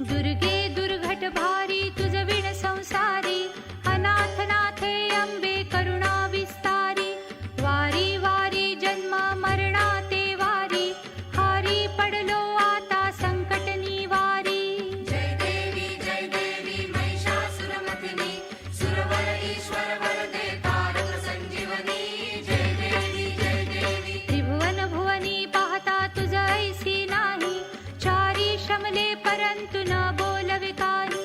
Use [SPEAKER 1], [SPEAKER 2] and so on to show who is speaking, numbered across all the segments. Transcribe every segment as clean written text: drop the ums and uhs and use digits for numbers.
[SPEAKER 1] दुर्गे दुर्घट भारी तुझ विण संसारी, अनाथ नाथे अंबे करुणा विस्तारी, वारी वारी जन्म मरणा ते वारी, हारी पडलो आता संकट निवारी.
[SPEAKER 2] जय देवी महिषासुरमर्दिनी, सुरवर ईश्वर वरदे तारक संजीवनी. जय देवी
[SPEAKER 1] त्रिभुवन भुवनी पाहता तुझ ऐसी नाही, चारी श्रमले परंतु न बोलवे काही,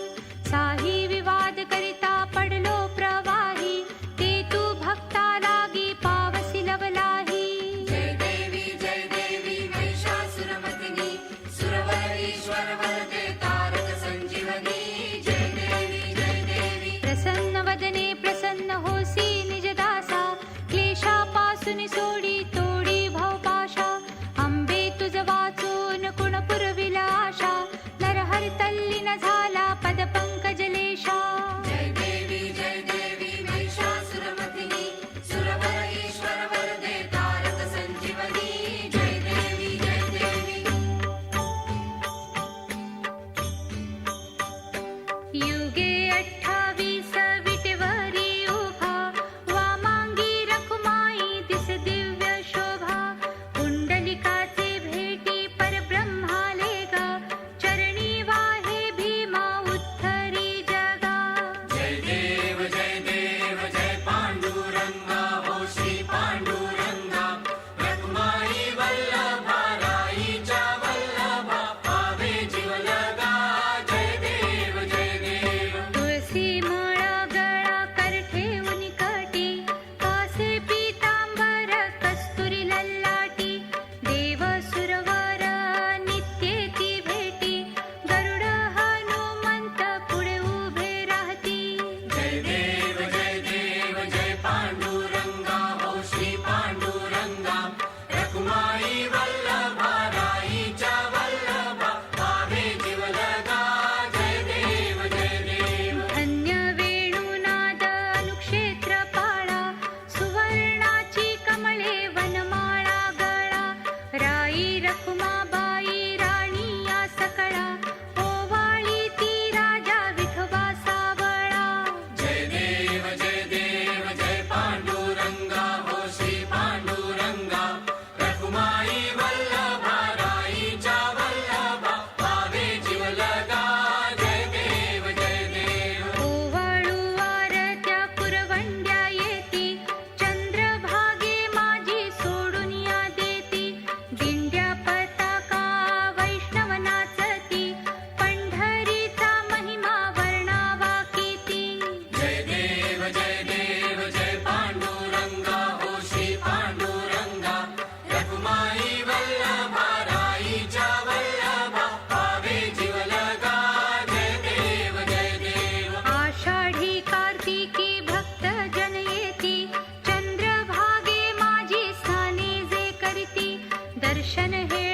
[SPEAKER 1] साही विवाद करिता पडलो प्रवाही, ते तू भक्ता लागी पावसी लवलाही.
[SPEAKER 2] जय देवी महिषासुरमर्दिनी, सुरवर ईश्वर वरदे तारक संजीवनी. जय देवी
[SPEAKER 1] प्रसन्न वदने प्रसन्न होसी निज दासा, क्लेशापासून सोडी तोडी भवपाशा, अंबे तुझ वाचून कुण पुरविला आशा, नरहर तल्लीन झाला पद पंकजलेशा.
[SPEAKER 2] जय देवी महिषासुरमर्दिनी, सुरवर ईश्वर वरदे तारक संजीवनी. जय देवी
[SPEAKER 1] युगे 28 विटेवरी उभा, वामांगी रखुमाई दिस दिव्य शोभा, कुंडलिकाचे भेटी परब्रह्माले गा, चरणी वाहे भीमा उद्धरी जगा.
[SPEAKER 2] जय देव जय पांडुरंगा, हो श्री पांडुरंगा, रखुमाई वल्लभा, राईच्या वल्लभा, पावे जीव लगा. जय देव
[SPEAKER 1] तुळसी माळा गळा कर ठेवून कटी, कासे पीतांबर कस्तुरी लल्लाटी, देव सुरवर नित्येती भेटी, गरुड हनुमंत पुढे उभे राहती.
[SPEAKER 2] जय देव जय पांडुरंगा, हो श्री पांडुरंगा, रखुमाई वल्लभा, राईच्या वल्लभा, पावे जीव लगा. जय देव
[SPEAKER 1] धन्य वेणुनाद अनुक्षेत्र पाळा, सुवर्णाची कमळे वनमाळा गळा, राई रखुमाबाई राणी या सकळा, ओवाळी ती राजा विठोबा सावळा.
[SPEAKER 2] जय देव जय पांडुरंगा, हो श्री पांडुरंगा, रखुमाई वल्लभा, राईच्या वल्लभा, पावे जीव लगा. जय देव
[SPEAKER 1] ओवाळू आरत्या पुरवंड्या येती, चंद्रभागे माझी सोडून या देती, दिंड्या पताका वैष्णव नाचती, पंढरीचा महिमा वर्णावा किती.
[SPEAKER 2] जय देव जय पांडुरंगा, हो श्री पांडुरंगा, रखुमाई वल्लभा, राईच्या वल्लभा, पावे जीव लगा. जय देव
[SPEAKER 1] आषाढी कार्तिकी भक्त जन येती, चंद्रभागे माझी स्नाने जे करीती, दर्शन हे